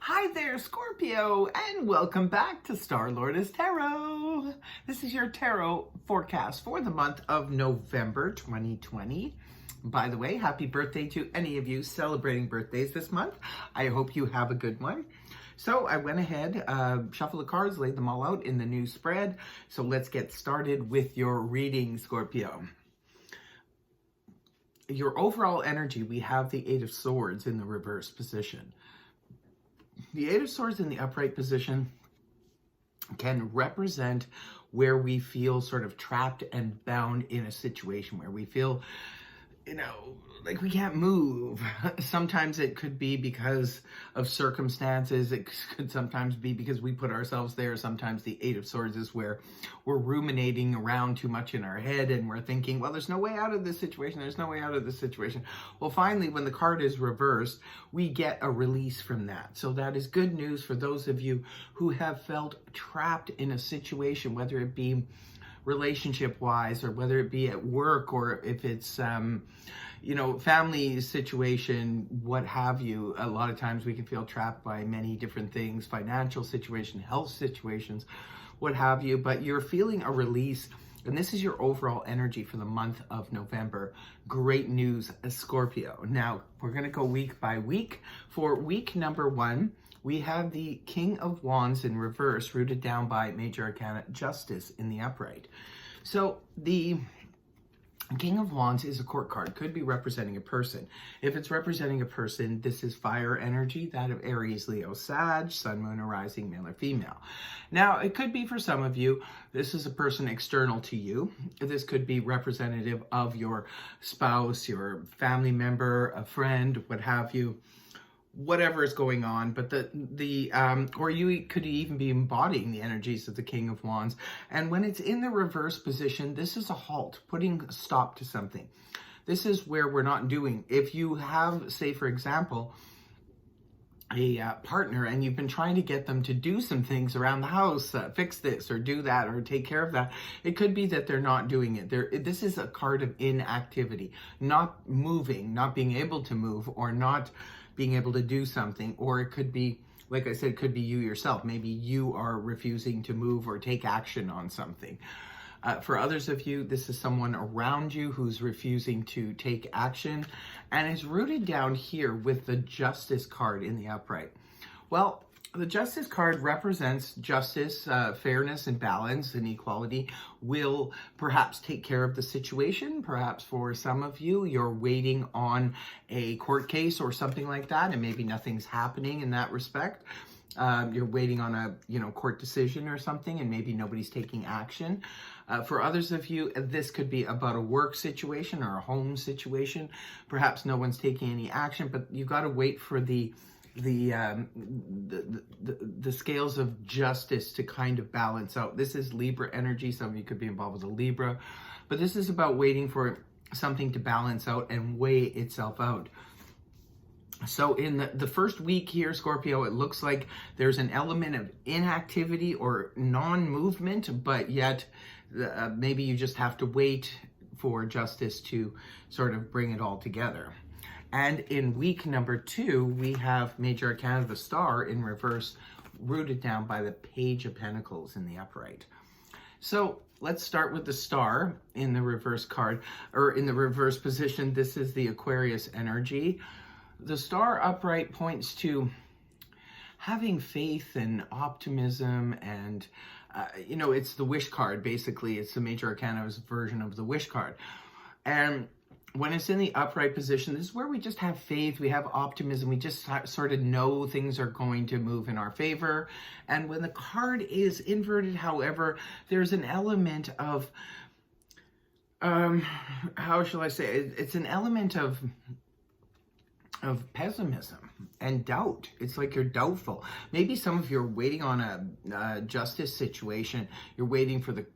Hi there, Scorpio, and welcome back to Star Lourdes Tarot. This is your tarot forecast for the month of November 2020. By the way, happy birthday to any of you celebrating birthdays this month. I hope you have a good one. So I went ahead, shuffled the cards, laid them all out in the new spread. So let's get started with your reading, Scorpio. Your overall energy, we have the Eight of Swords in the reverse position. The Eight of Swords in the upright position can represent where we feel sort of trapped and bound in a situation where we feel, like we can't move. Sometimes it could be because of circumstances. It could sometimes be because we put ourselves there. Sometimes the Eight of Swords is where we're ruminating around too much in our head and we're thinking, well, there's no way out of this situation. There's no way out of this situation. Well, finally, when the card is reversed, we get a release from that. So that is good news for those of you who have felt trapped in a situation, whether it be relationship-wise or whether it be at work or if it's family situation, what have you. A lot of times we can feel trapped by many different things, financial situation, health situations, what have you, but you're feeling a release. And this is your overall energy for the month of November. Great news, Scorpio. Now, we're going to go week by week. For week number 1, we have the King of Wands in reverse, rooted down by Major Arcana Justice in the upright. So the King of Wands is a court card, could be representing a person. If it's representing a person, this is fire energy, that of Aries, Leo, Sag, Sun, Moon, or Rising, male or female. Now, it could be for some of you, this is a person external to you. This could be representative of your spouse, your family member, a friend, what have you. Whatever is going on, but or you could even be embodying the energies of the King of Wands. And when it's in the reverse position, this is a halt, putting a stop to something. This is where we're not doing. If you have, say, for example, a partner and you've been trying to get them to do some things around the house, fix this or do that or take care of that, it could be that they're not doing it. This is a card of inactivity, not moving, not being able to move, or not being able to do something. Or it could be, like I said, it could be you yourself. Maybe you are refusing to move or take action on something. For others of you, this is someone around you who's refusing to take action, and is rooted down here with the Justice card in the upright. Well, the Justice card represents justice, fairness, and balance and equality. Will perhaps take care of the situation. Perhaps for some of you, you're waiting on a court case or something like that, and maybe nothing's happening in that respect. You're waiting on a court decision or something, and maybe nobody's taking action. For others of you, this could be about a work situation or a home situation. Perhaps no one's taking any action, but you've got to wait for the scales of justice to kind of balance out. This is Libra energy. Some of you could be involved with a Libra, but this is about waiting for something to balance out and weigh itself out. So in the first week here, Scorpio, it looks like there's an element of inactivity or non-movement, but yet maybe you just have to wait for justice to sort of bring it all together. And in week number 2, we have Major Arcana, the Star, in reverse, rooted down by the Page of Pentacles in the upright. So let's start with the Star in the reverse card, or in the reverse position. This is the Aquarius energy. The Star upright points to having faith and optimism, and it's the Wish card. Basically, it's the Major Arcana's version of the Wish card. And when it's in the upright position, this is where we just have faith, we have optimism, we just sort of know things are going to move in our favor. And when the card is inverted, however, there's an element of, how shall I say, it's an element of pessimism and doubt. It's like you're doubtful. Maybe some of you are waiting on a justice situation. You're waiting for the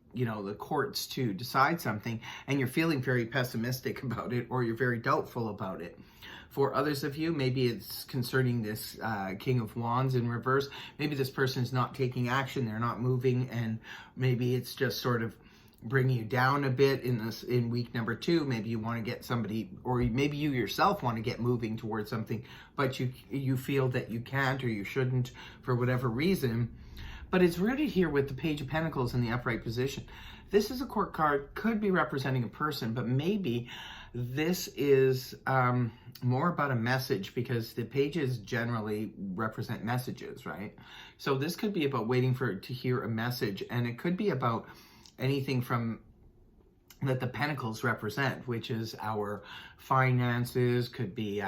courts to decide something, and you're feeling very pessimistic about it, or you're very doubtful about it. For others of you, maybe it's concerning this King of Wands in reverse. Maybe this person is not taking action, they're not moving, and maybe it's just sort of bring you down a bit in week number 2. Maybe you want to get somebody, or maybe you yourself want to get moving towards something, but you feel that you can't or you shouldn't for whatever reason. But it's rooted here with the Page of Pentacles in the upright position. This is a court card, could be representing a person, but maybe this is more about a message, because the pages generally represent messages, right? So this could be about waiting to hear a message, and it could be about anything from that the Pentacles represent, which is our finances, could be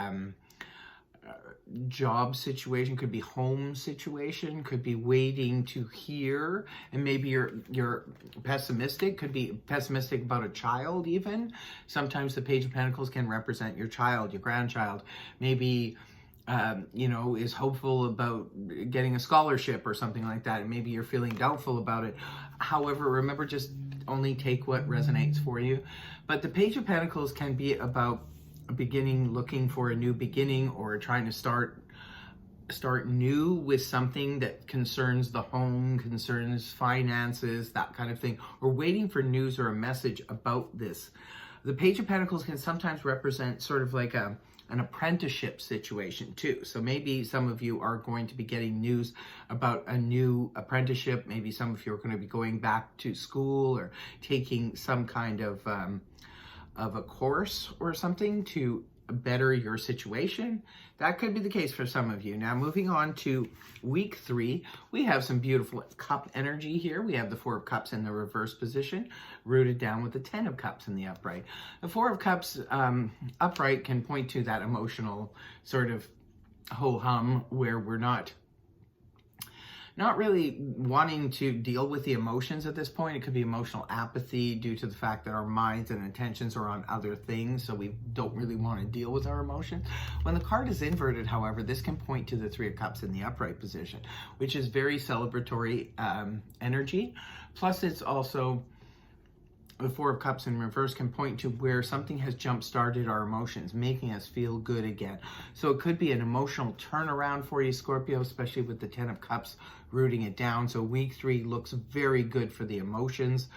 job situation, could be home situation, could be waiting to hear, and maybe you're pessimistic, could be pessimistic about a child even. Sometimes the Page of Pentacles can represent your child, your grandchild, maybe is hopeful about getting a scholarship or something like that, and maybe you're feeling doubtful about it. However, remember, just only take what resonates for you. But the Page of Pentacles can be about a beginning, looking for a new beginning, or trying to start new with something that concerns the home, concerns finances, that kind of thing, or waiting for news or a message about this. The Page of Pentacles can sometimes represent sort of like an apprenticeship situation too. So maybe some of you are going to be getting news about a new apprenticeship. Maybe some of you are going to be going back to school or taking some kind of a course or something to better your situation. That could be the case for some of you. Now, moving on to week 3, we have some beautiful cup energy here. We have the 4 of Cups in the reverse position, rooted down with the 10 of Cups in the upright. The 4 of Cups upright can point to that emotional sort of ho-hum where we're not really wanting to deal with the emotions at this point. It could be emotional apathy due to the fact that our minds and intentions are on other things, so we don't really want to deal with our emotions. When the card is inverted, however, this can point to the 3 of Cups in the upright position, which is very celebratory energy. Plus, it's also the 4 of Cups in reverse can point to where something has jump-started our emotions, making us feel good again. So it could be an emotional turnaround for you, Scorpio, especially with the 10 of Cups rooting it down. So week 3 looks very good for the emotions.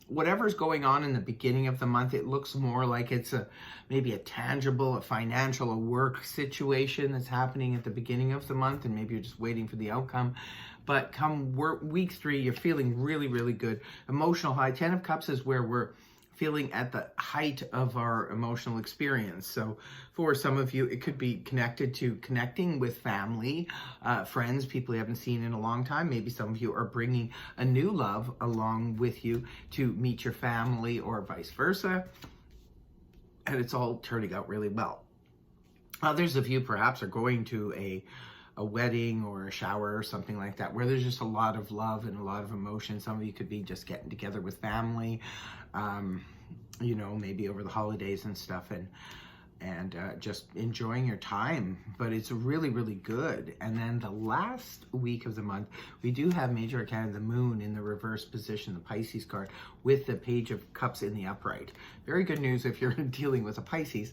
Whatever's going on in the beginning of the month, it looks more like it's maybe a tangible, a financial, a work situation that's happening at the beginning of the month, and maybe you're just waiting for the outcome. But come week 3, you're feeling really, really good. Emotional high. 10 of Cups is where we're feeling at the height of our emotional experience. So for some of you, it could be connected to connecting with family, friends, people you haven't seen in a long time. Maybe some of you are bringing a new love along with you to meet your family, or vice versa. And it's all turning out really well. Others of you perhaps are going to a wedding or a shower or something like that, where there's just a lot of love and a lot of emotion. Some of you could be just getting together with family, maybe over the holidays and stuff, and just enjoying your time. But it's really, really good. And then the last week of the month, we do have Major Arcana, the Moon in the reverse position, the Pisces card, with the Page of Cups in the upright. Very good news if you're dealing with a Pisces.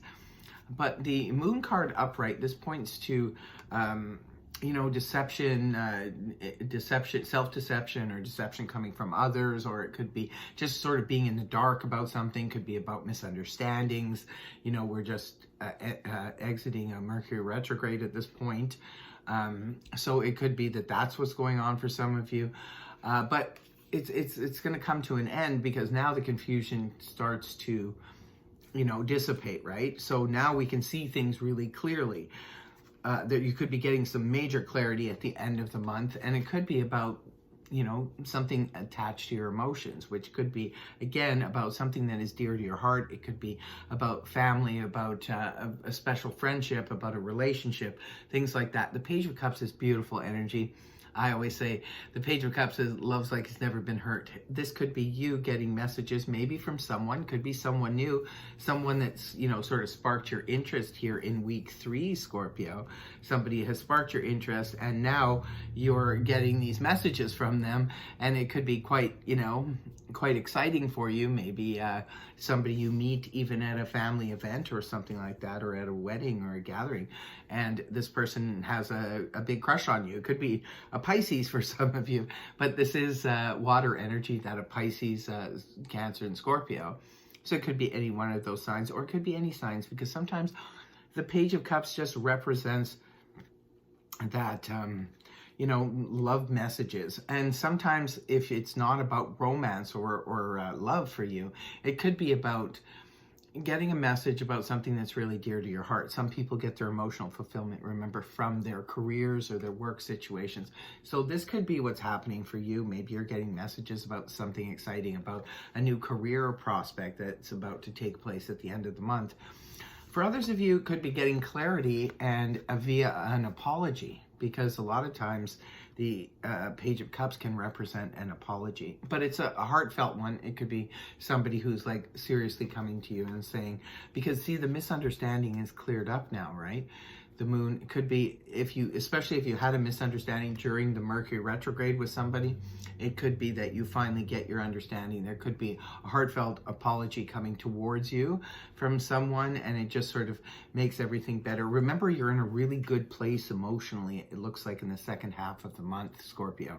But the Moon card upright, this points to deception, self-deception, or deception coming from others, or it could be just sort of being in the dark about something, could be about misunderstandings. We're just exiting a Mercury retrograde at this point. So it could be that that's what's going on for some of you. But it's going to come to an end, because now the confusion starts to, dissipate, right? So now we can see things really clearly. That you could be getting some major clarity at the end of the month, and it could be about, something attached to your emotions, which could be, again, about something that is dear to your heart. It could be about family, about a special friendship, about a relationship, things like that. The Page of Cups is beautiful energy. I always say the Page of Cups is love's like it's never been hurt. This could be you getting messages, maybe from someone, could be someone new, someone that's, sort of sparked your interest here in week 3, Scorpio. Somebody has sparked your interest, and now you're getting these messages from them, and it could be quite, quite exciting for you. Maybe somebody you meet even at a family event or something like that, or at a wedding or a gathering, and this person has a big crush on you. It could be a Pisces for some of you, but this is water energy, that of Pisces, Cancer, and Scorpio. So it could be any one of those signs, or it could be any signs, because sometimes the Page of Cups just represents that love messages. And sometimes if it's not about romance or love for you, it could be about getting a message about something that's really dear to your heart. Some people get their emotional fulfillment, remember, from their careers or their work situations. So this could be what's happening for you. Maybe you're getting messages about something exciting, about a new career prospect that's about to take place at the end of the month. For others of you, it could be getting clarity and via an apology, because a lot of times the Page of Cups can represent an apology, but it's a heartfelt one. It could be somebody who's like seriously coming to you and saying, because see, the misunderstanding is cleared up now, right? The moon could be, especially if you had a misunderstanding during the Mercury retrograde with somebody, it could be that you finally get your understanding. There could be a heartfelt apology coming towards you from someone, and it just sort of makes everything better. Remember, you're in a really good place emotionally, it looks like, in the second half of the month, Scorpio.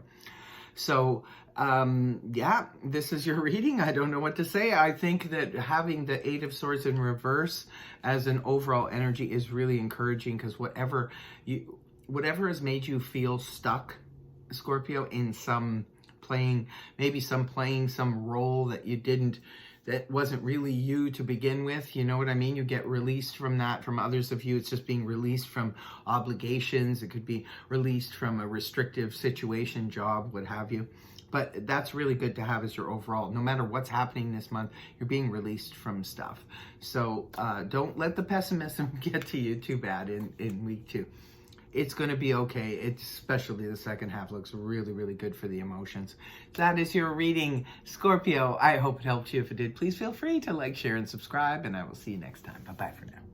So, yeah, this is your reading. I don't know what to say. I think that having the Eight of Swords in reverse as an overall energy is really encouraging, because whatever has made you feel stuck, Scorpio, in some playing some role that wasn't really you to begin with, you know what I mean? You get released from that. From others of you, it's just being released from obligations. It could be released from a restrictive situation, job, what have you. But that's really good to have as your overall. No matter what's happening this month, you're being released from stuff. So don't let the pessimism get to you too bad in week 2. It's going to be okay. Especially the second half looks really, really good for the emotions. That is your reading, Scorpio. I hope it helped you. If it did, please feel free to like, share, and subscribe, and I will see you next time. Bye-bye for now.